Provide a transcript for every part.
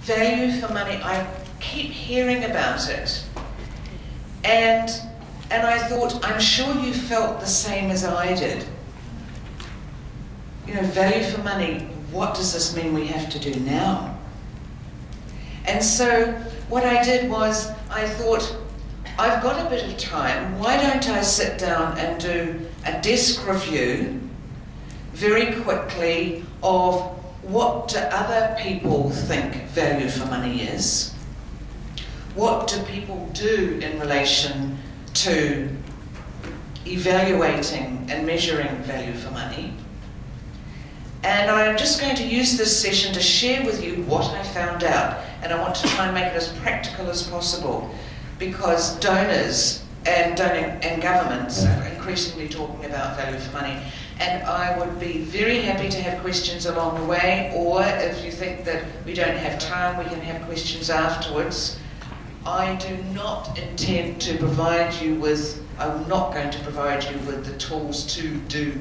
value for money, I keep hearing about it. And I thought, I'm sure you felt the same as I did. You know, value for money, what does this mean we have to do now? And so what I did was, I thought, I've got a bit of time, why don't I sit down and do a desk review very quickly of what do other people think value for money is? What do people do in relation to evaluating and measuring value for money? And I'm just going to use this session to share with you what I found out, and I want to try and make it as practical as possible, because donors and governments are increasingly talking about value for money, and I would be very happy to have questions along the way, or if you think that we don't have time, we can have questions afterwards. I do not intend to provide you with, I'm not going to provide you with the tools to do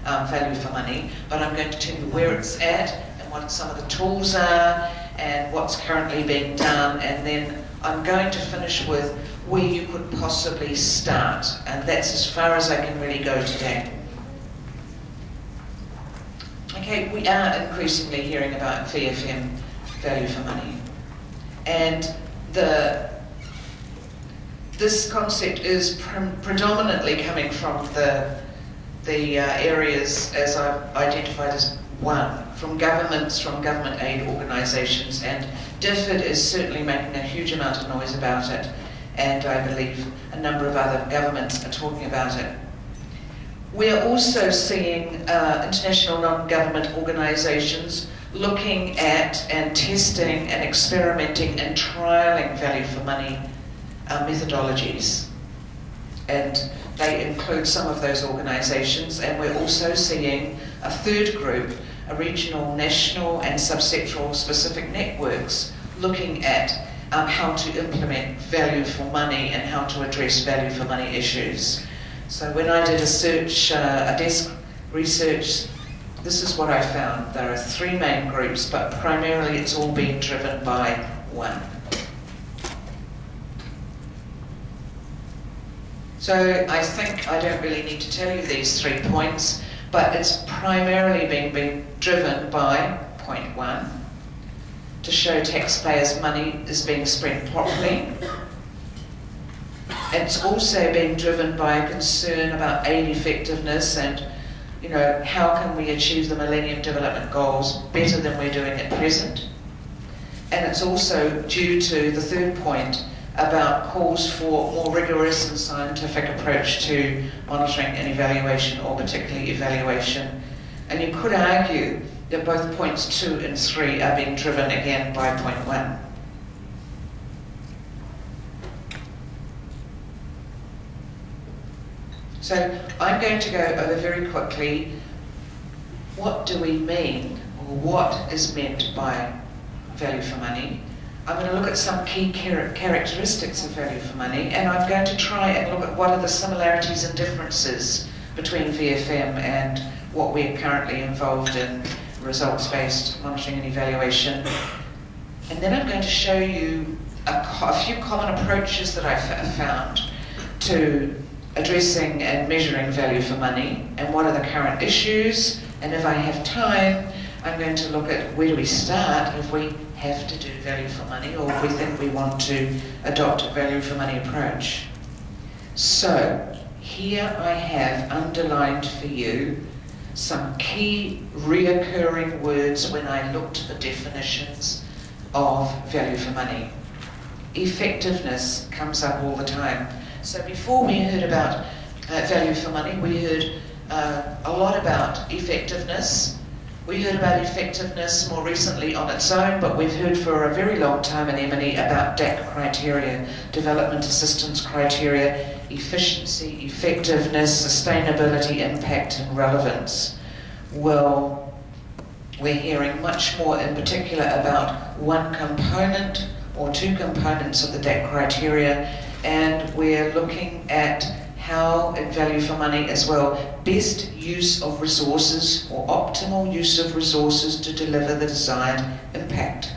value for money, but I'm going to tell you where it's at and what some of the tools are and what's currently being done, and then I'm going to finish with where you could possibly start, and that's as far as I can really go today. Okay, we are increasingly hearing about VFM, value for money, and this concept is predominantly coming from the areas as I've identified as one, from governments, from government aid organisations, and DfID is certainly making a huge amount of noise about it, and I believe a number of other governments are talking about it. We're also seeing international non-government organisations looking at and testing and experimenting and trialling value for money methodologies. And they include some of those organisations, and we're also seeing a third group, a regional, national and subsectoral specific networks looking at how to implement value for money and how to address value for money issues. So when I did a search, a desk research, this is what I found. There are three main groups, but primarily it's all being driven by one. So I think I don't really need to tell you these 3 points, but it's primarily being driven by point 1, to show taxpayers' money is being spent properly. It's also being driven by a concern about aid effectiveness and, you know, how can we achieve the Millennium Development Goals better than we're doing at present. And it's also due to the third point about calls for more rigorous and scientific approach to monitoring and evaluation, or particularly evaluation. And you could argue that both points 2 and 3 are being driven again by point 1. So I'm going to go over very quickly, what do we mean, or what is meant by value for money? I'm going to look at some key characteristics of value for money, and I'm going to try and look at what are the similarities and differences between VFM and what we're currently involved in, results-based monitoring and evaluation. And then I'm going to show you a few common approaches that I've found to addressing and measuring value for money, and what are the current issues, and if I have time, I'm going to look at where do we start if we have to do value for money, or if we think we want to adopt a value for money approach. So here I have underlined for you some key reoccurring words when I looked for definitions of value for money. Effectiveness comes up all the time. So before we heard about value for money, we heard a lot about effectiveness. We heard about effectiveness more recently on its own, but we've heard for a very long time in M&E about DAC criteria, development assistance criteria, efficiency, effectiveness, sustainability, impact and relevance. Well, we're hearing much more in particular about one component or two components of the DAC criteria, and we're looking at how in value for money as well, best use of resources or optimal use of resources to deliver the desired impact.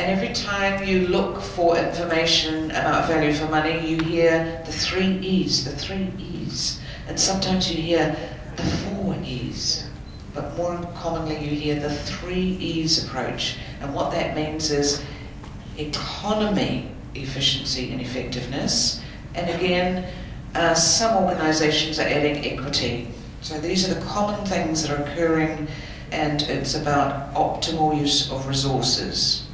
And every time you look for information about value for money, you hear the 3 E's, the 3 E's. And sometimes you hear the 4 E's. But more commonly you hear the 3 E's approach. And what that means is economy, efficiency and effectiveness. And again, some organisations are adding equity. So these are the common things that are occurring, and it's about optimal use of resources.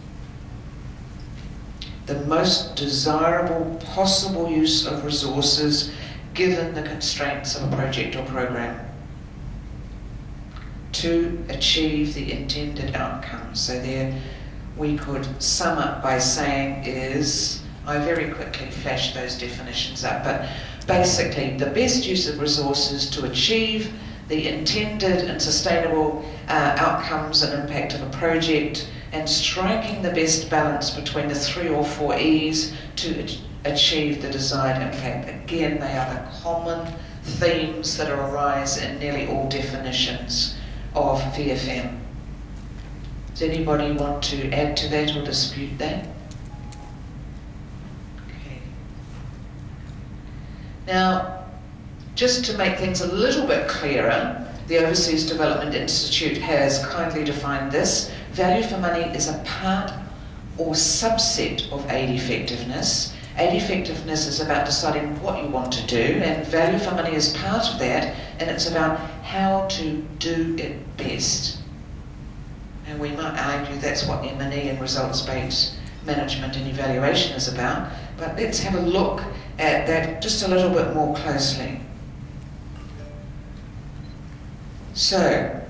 The most desirable possible use of resources given the constraints of a project or program to achieve the intended outcome. So there we could sum up by saying is, I very quickly flashed those definitions up, but basically the best use of resources to achieve the intended and sustainable outcomes and impact of a project, and striking the best balance between the 3 or 4 E's to achieve the desired impact. Again, they are the common themes that arise in nearly all definitions of VFM. Does anybody want to add to that or dispute that? Okay. Now, just to make things a little bit clearer, the Overseas Development Institute has kindly defined this. Value for money is a part or subset of aid effectiveness. Aid effectiveness is about deciding what you want to do, and value for money is part of that, and it's about how to do it best. And we might argue that's what M&E and results-based management and evaluation is about, but let's have a look at that just a little bit more closely. So,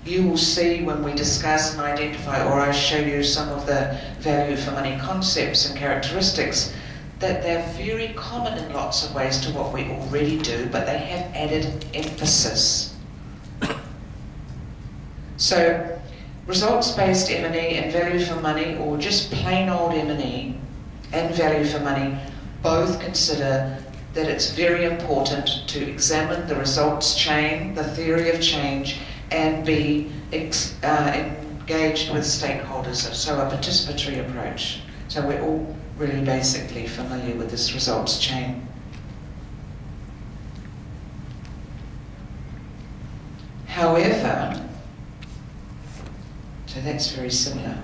you will see when we discuss and identify, or I show you some of the value for money concepts and characteristics, that they're very common in lots of ways to what we already do, but they have added emphasis. So, results-based M&E and value for money, or just plain old M&E and value for money, both consider that it's very important to examine the results chain, the theory of change, and be engaged with stakeholders, so a participatory approach. So we're all really basically familiar with this results chain. However, so that's very similar.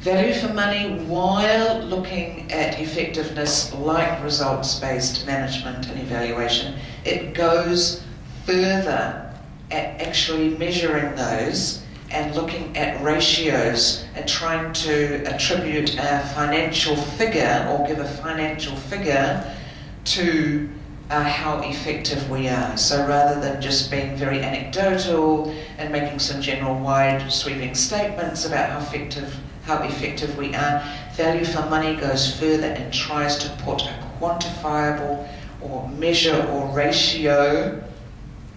Value for money, while looking at effectiveness like results-based management and evaluation, it goes further at actually measuring those and looking at ratios and trying to attribute a financial figure or give a financial figure to how effective we are. So rather than just being very anecdotal and making some general wide sweeping statements about how effective we are, value for money goes further and tries to put a quantifiable or measure or ratio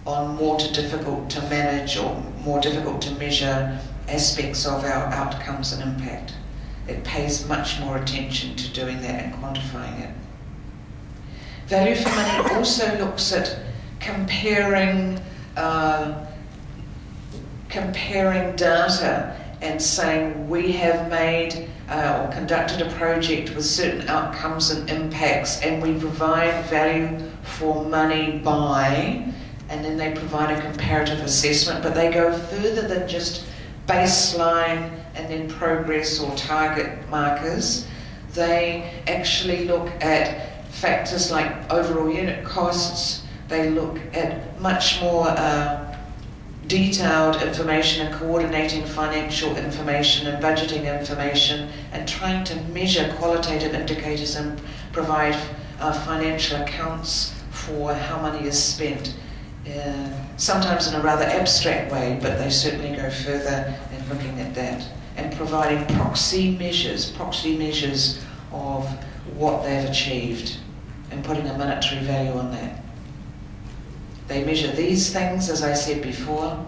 on more difficult to manage or more difficult to measure aspects of our outcomes and impact. It pays much more attention to doing that and quantifying it. Value for money also looks at comparing data and saying we have made or conducted a project with certain outcomes and impacts, and we provide value for money by, and then they provide a comparative assessment, but they go further than just baseline and then progress or target markers. They actually look at factors like overall unit costs. They look at much more detailed information and coordinating financial information and budgeting information and trying to measure qualitative indicators and provide financial accounts for how money is spent. Sometimes in a rather abstract way, but they certainly go further in looking at that and providing proxy measures of what they've achieved and putting a monetary value on that. They measure these things, as I said before,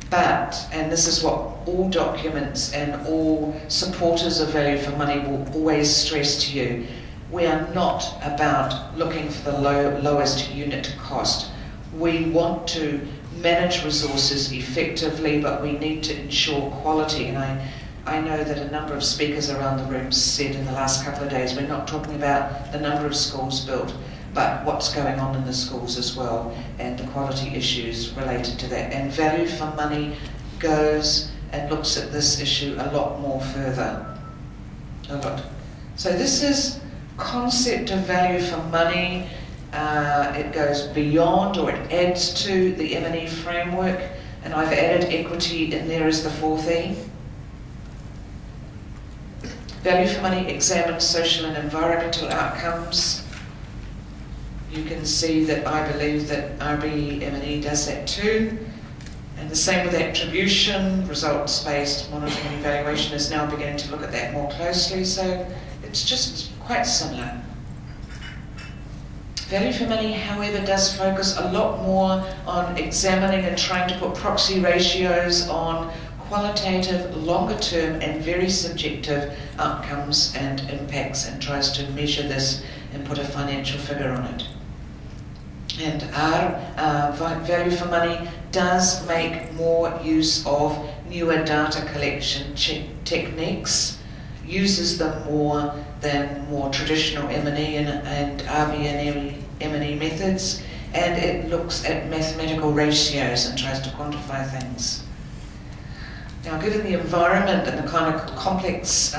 but, and this is what all documents and all supporters of value for money will always stress to you, we are not about looking for the lowest unit cost. We want to manage resources effectively, but we need to ensure quality. And I know that a number of speakers around the room said in the last couple of days, we're not talking about the number of schools built, but what's going on in the schools as well, and the quality issues related to that. And value for money goes and looks at this issue a lot more further. A lot. So this is concept of value for money. It goes beyond, or it adds to, the M&E framework, and I've added equity in there as the fourth E. Value for money examines social and environmental outcomes. You can see that I believe that RBM&E does that too. And the same with attribution. Results-based monitoring and evaluation is now beginning to look at that more closely, so it's just quite similar. Value for money, however, does focus a lot more on examining and trying to put proxy ratios on qualitative, longer term and very subjective outcomes and impacts, and tries to measure this and put a financial figure on it. And our value for money does make more use of newer data collection techniques, uses them more than more traditional M&E and RBM&E methods, and it looks at mathematical ratios and tries to quantify things. Now, given the environment and the kind of complex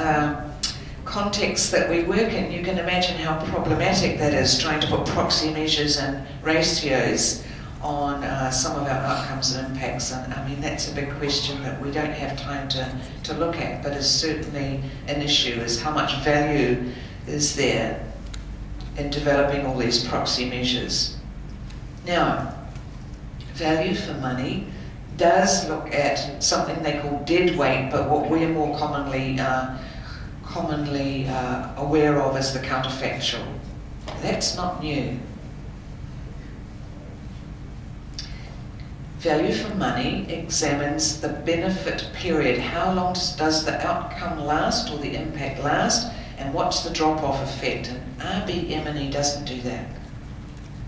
context that we work in, you can imagine how problematic that is, trying to put proxy measures and ratios on some of our outcomes and impacts. And I mean, that's a big question that we don't have time to look at, but is certainly an issue, is how much value is there in developing all these proxy measures. Now, value for money does look at something they call dead weight, but what we're more commonly aware of as the counterfactual. That's not new. Value for money examines the benefit period. How long does the outcome last, or the impact last, and what's the drop-off effect? And RBM&E doesn't do that.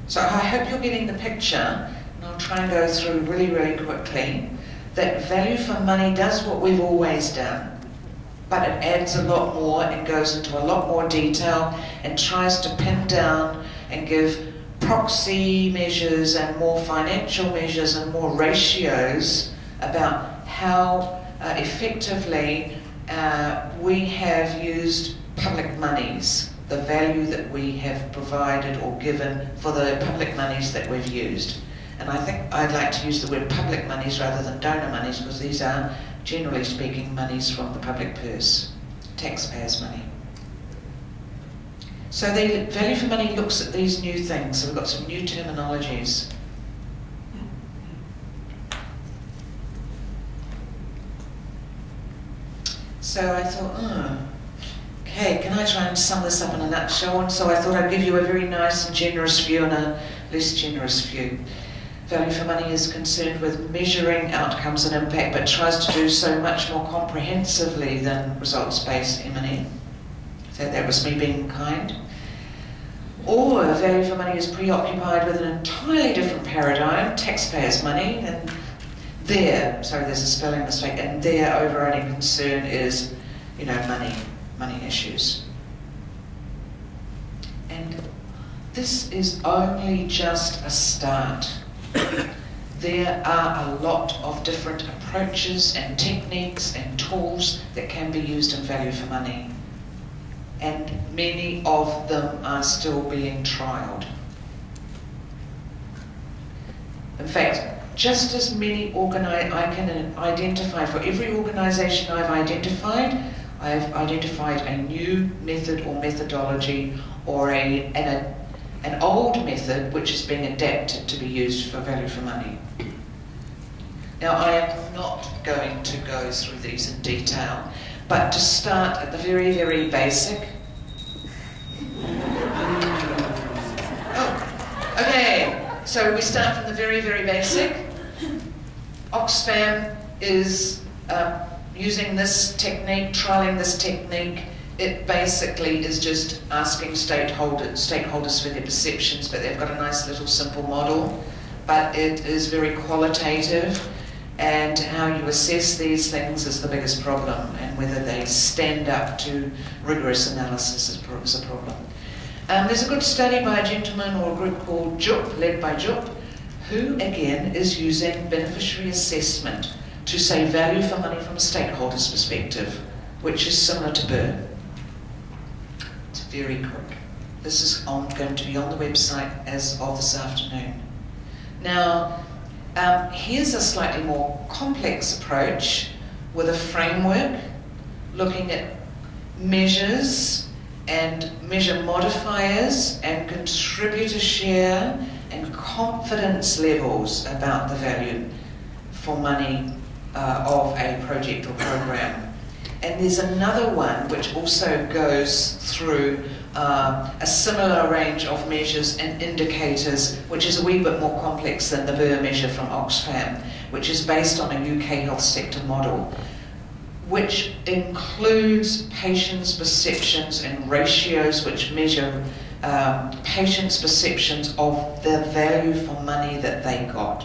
So I hope you're getting the picture, and I'll try and go through really, really quickly, that value for money does what we've always done, but it adds a lot more and goes into a lot more detail and tries to pin down and give proxy measures and more financial measures and more ratios about how effectively we have used public monies, the value that we have provided or given for the public monies that we've used. And I think I'd like to use the word public monies rather than donor monies, because these are, generally speaking, monies from the public purse, taxpayers' money. So the value for money looks at these new things. So we've got some new terminologies. So I thought, okay, can I try and sum this up in a nutshell? And so I thought I'd give you a very nice and generous view and a less generous view. Value for money is concerned with measuring outcomes and impact, but tries to do so much more comprehensively than results-based M&E. So that was me being kind. Or value for money is preoccupied with an entirely different paradigm, taxpayers' money, and their, sorry, there's a spelling mistake, and their overriding concern is, you know, money issues. And this is only just a start. There are a lot of different approaches and techniques and tools that can be used in value for money, and many of them are still being trialled. In fact, just as many I can identify, for every organisation I've identified a new method or methodology, or an old method which is being adapted to be used for value for money. Now, I am not going to go through these in detail, but to start at the very, very basic. Okay, so we start from the very, very basic. Oxfam is using this technique, trialling this technique. It basically is just asking stakeholders for their perceptions, but they've got a nice little simple model. but it is very qualitative, and how you assess these things is the biggest problem, and whether they stand up to rigorous analysis is a problem. There's a good study by a gentleman or a group called JUP, led by JUP, who again is using beneficiary assessment to say value for money from a stakeholder's perspective, which is similar to BER. It's very quick. This is going to be on the website as of this afternoon. Now, here's a slightly more complex approach with a framework looking at measures and measure modifiers and contributor share and confidence levels about the value for money of a project or program. And there's another one which also goes through a similar range of measures and indicators, which is a wee bit more complex than the BER measure from Oxfam, which is based on a UK health sector model, which includes patients' perceptions and ratios which measure patients' perceptions of the value for money that they got.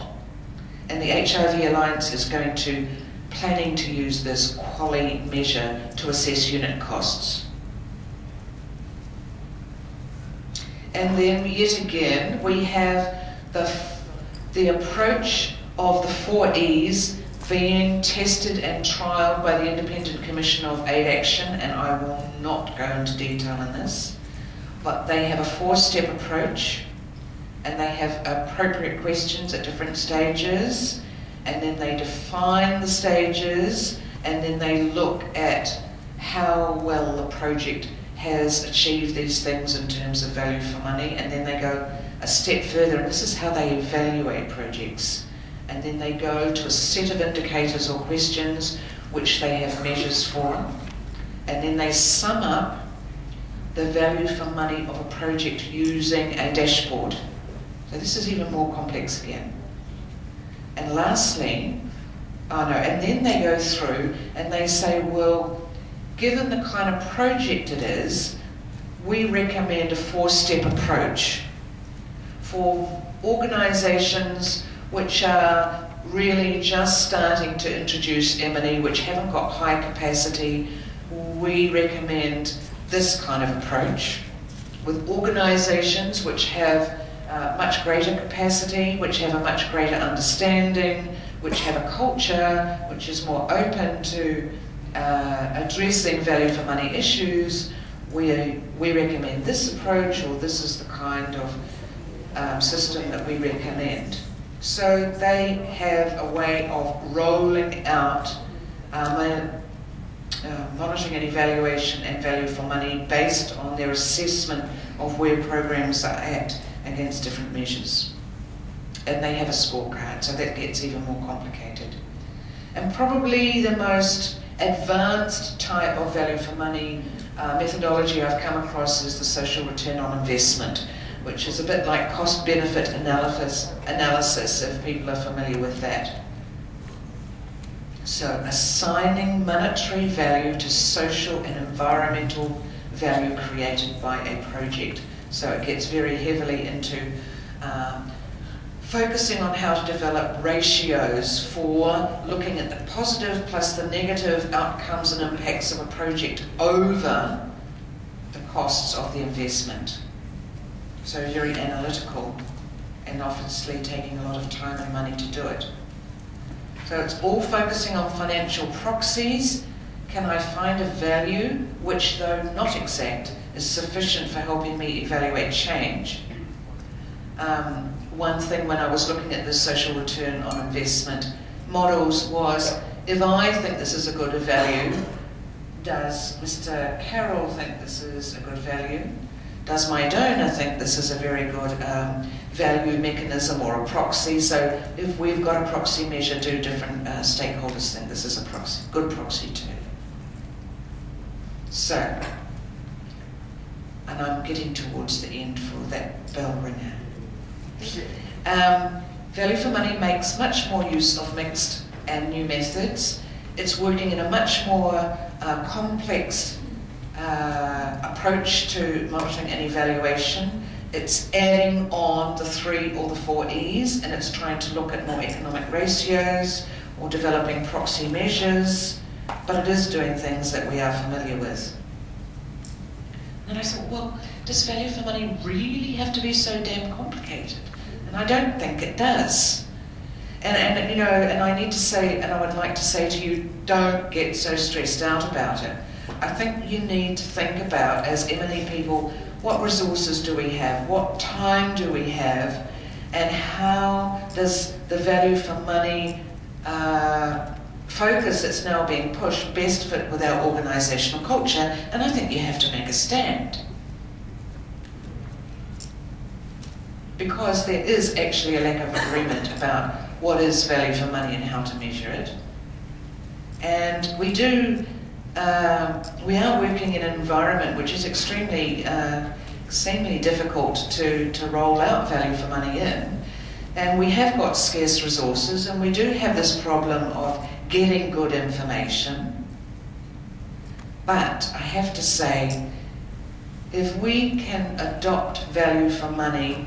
And the HIV Alliance is planning to use this QALY measure to assess unit costs. And then yet again, we have the approach of the 4 E's being tested and trialled by the Independent Commission of Aid Action, and I will not go into detail in this, but they have a 4-step approach, and they have appropriate questions at different stages, and then they define the stages, and then they look at how well the project has achieved these things in terms of value for money, and then they go a step further, and this is how they evaluate projects. And then they go to a set of indicators or questions which they have measures for, and then they sum up the value for money of a project using a dashboard. So this is even more complex again. And lastly, and then they go through and they say, well, given the kind of project it is, we recommend a 4-step approach for organisations which are really just starting to introduce M&E, which haven't got high capacity. We recommend this kind of approach. With organisations which have much greater capacity, which have a much greater understanding, which have a culture which is more open to addressing value for money issues, we recommend this approach, or this is the kind of system that we recommend. So they have a way of rolling out monitoring and evaluation and value for money based on their assessment of where programs are at against different measures. And they have a scorecard, so that gets even more complicated. And probably the most advanced type of value for money methodology I've come across is the social return on investment, which is a bit like cost-benefit analysis, if people are familiar with that. So assigning monetary value to social and environmental value created by a project. So it gets very heavily into focusing on how to develop ratios for looking at the positive plus the negative outcomes and impacts of a project over the costs of the investment. So very analytical, and obviously taking a lot of time and money to do it. So it's all focusing on financial proxies. Can I find a value which, though not exact, is sufficient for helping me evaluate change? One thing when I was looking at the social return on investment models was, if I think this is a good value, does Mr. Carroll think this is a good value? Does my donor think this is a very good value mechanism or a proxy? So if we've got a proxy measure, do different stakeholders think this is a proxy, good proxy too? So, and I'm getting towards the end for that bell ringer. Value for money makes much more use of mixed and new methods. It's working in a much more complex approach to monitoring and evaluation, It's adding on the 3 or the 4 E's, and it's trying to look at more economic ratios or developing proxy measures, but it is doing things that we are familiar with. And I thought, well, does value for money really have to be so damn complicated? And I don't think it does. And you know, and I need to say, and I would like to say to you, don't get so stressed out about it. I think you need to think about, as M&E people, what resources do we have, what time do we have, and how does the value for money focus that's now being pushed best fit with our organisational culture, and I think you have to make a stand. Because there is actually a lack of agreement about what is value for money and how to measure it. And we are working in an environment which is extremely difficult to roll out value for money in. And we have got scarce resources, and we do have this problem of getting good information. But I have to say, if we can adopt value for money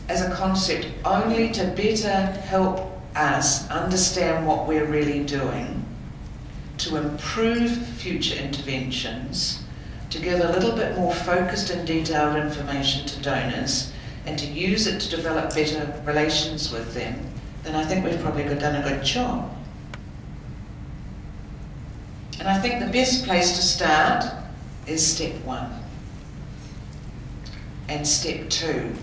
as a concept only to better help us understand what we're really doing, to improve future interventions, to give a little bit more focused and detailed information to donors, and to use it to develop better relations with them, then I think we've probably done a good job. And I think the best place to start is step 1 and step 2.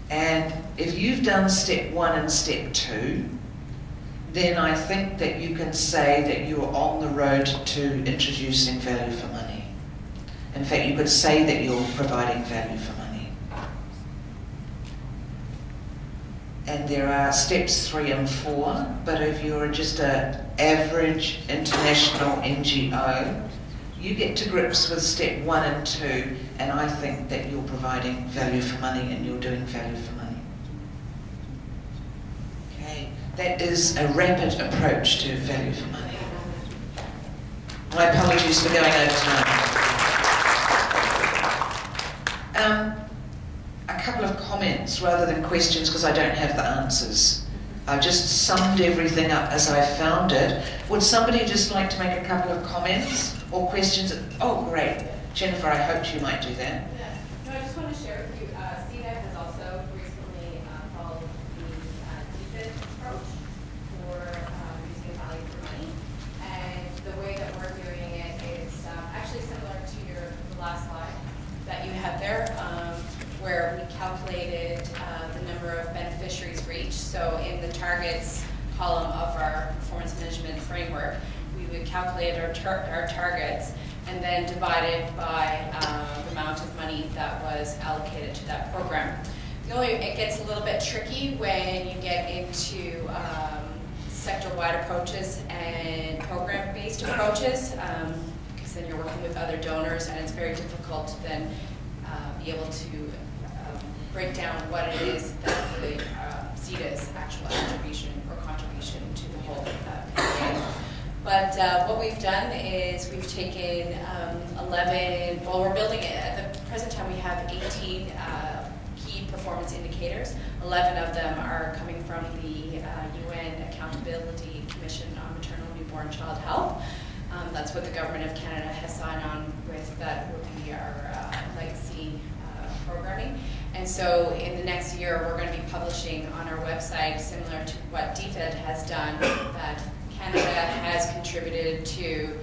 And if you've done step 1 and step 2, then I think that you can say that you're on the road to introducing value for money. In fact, you could say that you're providing value for money. And there are steps 3 and 4, but if you're just an average international NGO, you get to grips with step 1 and 2, and I think that you're providing value for money and you're doing value for money. Okay, that is a rapid approach to value for money. My apologies for going over time. A couple of comments rather than questions, because I don't have the answers. I've just summed everything up as I found it. Would somebody just like to make a couple of comments or questions? Oh, great. Jennifer, I hoped you might do that. Yeah. No, I just want to share with you, CDAC has also recently followed the DfID approach for using value for money. And the way that we're doing it is actually similar to the last slide that you have there, where we calculated the number of beneficiaries reached. So in the targets column of our performance management framework, we would calculate our targets and then divide it by the amount of money that was allocated to that program. It gets a little bit tricky when you get into sector-wide approaches and program-based approaches, because then you're working with other donors, and it's very difficult to then be able to break down what it is that the CEDA's actual attribution or contribution to the whole PPA. But what we've done is we've taken 11, well, we're building it. At the present time, we have 18 key performance indicators. 11 of them are coming from the UN Accountability Commission on Maternal, Newborn, Child Health. That's what the Government of Canada has signed on with. That will be our legacy programming. And so in the next year, we're going to be publishing on our website, similar to what DfID has done, that Canada has contributed to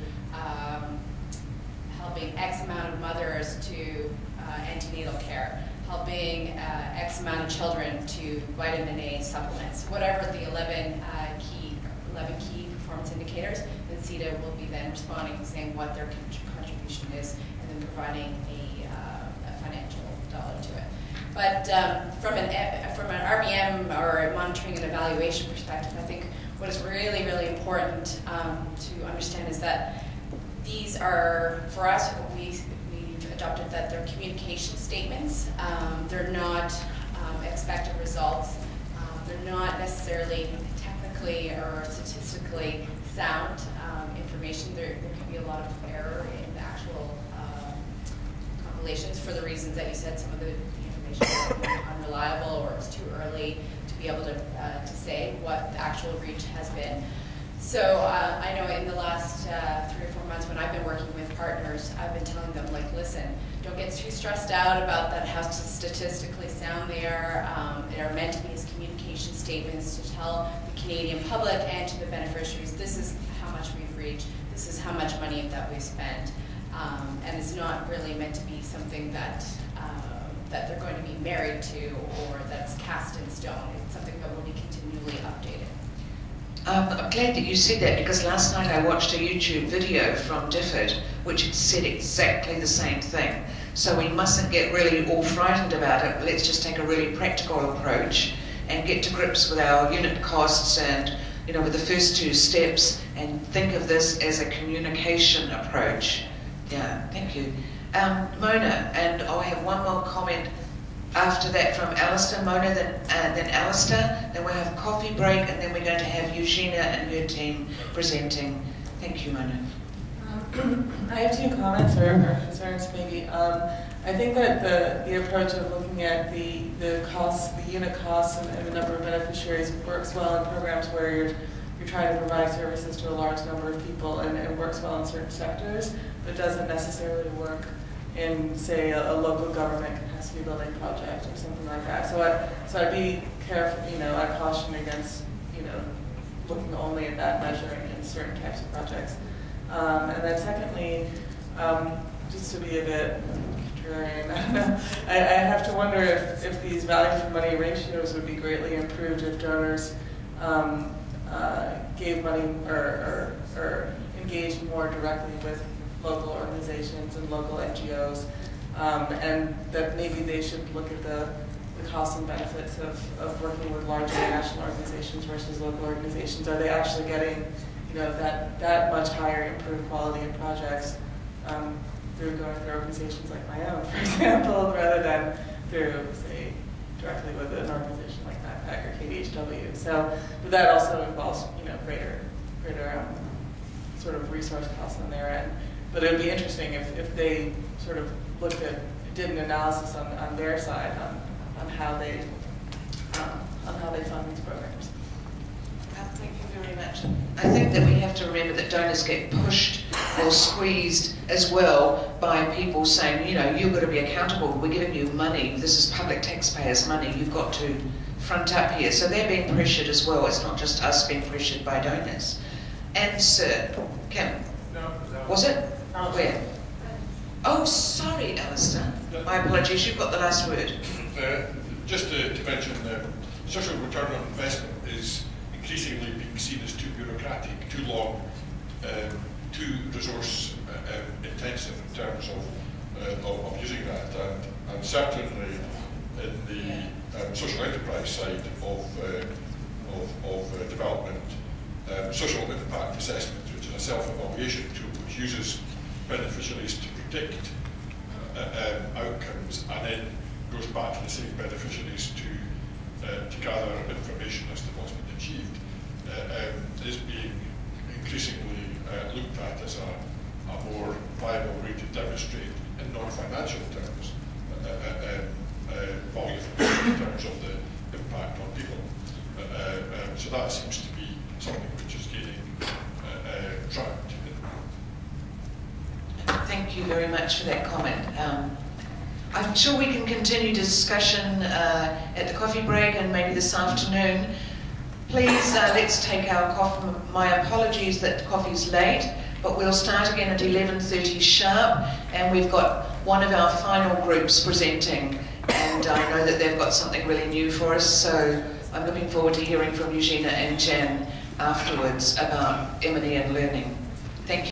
helping X amount of mothers to antenatal care, helping X amount of children to vitamin A supplements, whatever the 11 key performance indicators, then CEDA will be then responding and saying what their contribution is, and then providing a financial dollar to it. But from an RBM or a monitoring and evaluation perspective, I think what is really, really important to understand is that these are, for us, we've adopted that they're communication statements. They're not expected results. They're not necessarily technically or statistically sound information. There can be a lot of error in the actual compilations for the reasons that you said. Some of the information information was unreliable or it was too early to be able to say what the actual reach has been. So I know in the last 3 or 4 months when I've been working with partners, I've been telling them, like, listen, don't get too stressed out about that, how statistically sound they are. They are meant to be as communication statements to tell the Canadian public and to the beneficiaries, this is how much we've reached, this is how much money that we've spent. And it's not really meant to be something that that they're going to be married to or that's cast in stone. It's something that will be continually updated. I'm glad that you said that, because last night I watched a YouTube video from DfID which said exactly the same thing. So we mustn't get really all frightened about it. Let's just take a really practical approach and get to grips with our unit costs and, you know, with the first 2 steps, and think of this as a communication approach. Yeah, thank you. Mona, and I'll have one more comment after that from Alistair. Mona, then Alistair, then we'll have a coffee break, and then we're going to have Eugenia and her team presenting. Thank you, Mona. I have 2 comments or concerns maybe. I think that the approach of looking at the costs, the unit costs and the number of beneficiaries works well in programs where you're trying to provide services to a large number of people, and it works well in certain sectors, but doesn't necessarily work in, say, a local government capacity building project or something like that. So I'd be careful, you know, I'd caution against, you know, looking only at that measure in certain types of projects. And then secondly, just to be a bit contrarian, I don't know, I have to wonder if these value for money ratios would be greatly improved if donors gave money or engaged more directly with local organizations and local NGOs, and that maybe they should look at the costs and benefits of working with large international organizations versus local organizations. Are they actually getting, you know, that much higher improved quality of projects through going through organizations like my own, for example, rather than through, say, directly with an organization like MAPAC or KDHW. So, but that also involves, you know, greater sort of resource costs on their end. But it would be interesting if they sort of did an analysis on their side on how they fund these programs. Thank you very much. I think that we have to remember that donors get pushed or squeezed as well by people saying, you know, you've got to be accountable. We're giving you money. This is public taxpayers' money. You've got to front up here. So they're being pressured as well. It's not just us being pressured by donors. And Sir, Kim, was it? Where? Oh, sorry, Alistair. My apologies. You've got the last word. Just to mention, social return on investment is increasingly being seen as too bureaucratic, too long, too resource intensive in terms of using that, and certainly in the social enterprise side of development, social impact assessment, which is a self-evaluation tool which uses beneficiaries to predict outcomes and then goes back to the same beneficiaries to gather information as to what's been achieved, is being increasingly looked at as a more viable way to demonstrate in non-financial terms value in terms of the impact on people. So that seems to be something which is gaining traction. Thank you very much for that comment. I'm sure we can continue discussion at the coffee break and maybe this afternoon. Please, let's take our coffee. My apologies that coffee's late, but we'll start again at 11:30 sharp, and we've got one of our final groups presenting, and I know that they've got something really new for us, so I'm looking forward to hearing from Eugenia and Jan afterwards about M&E and learning. Thank you.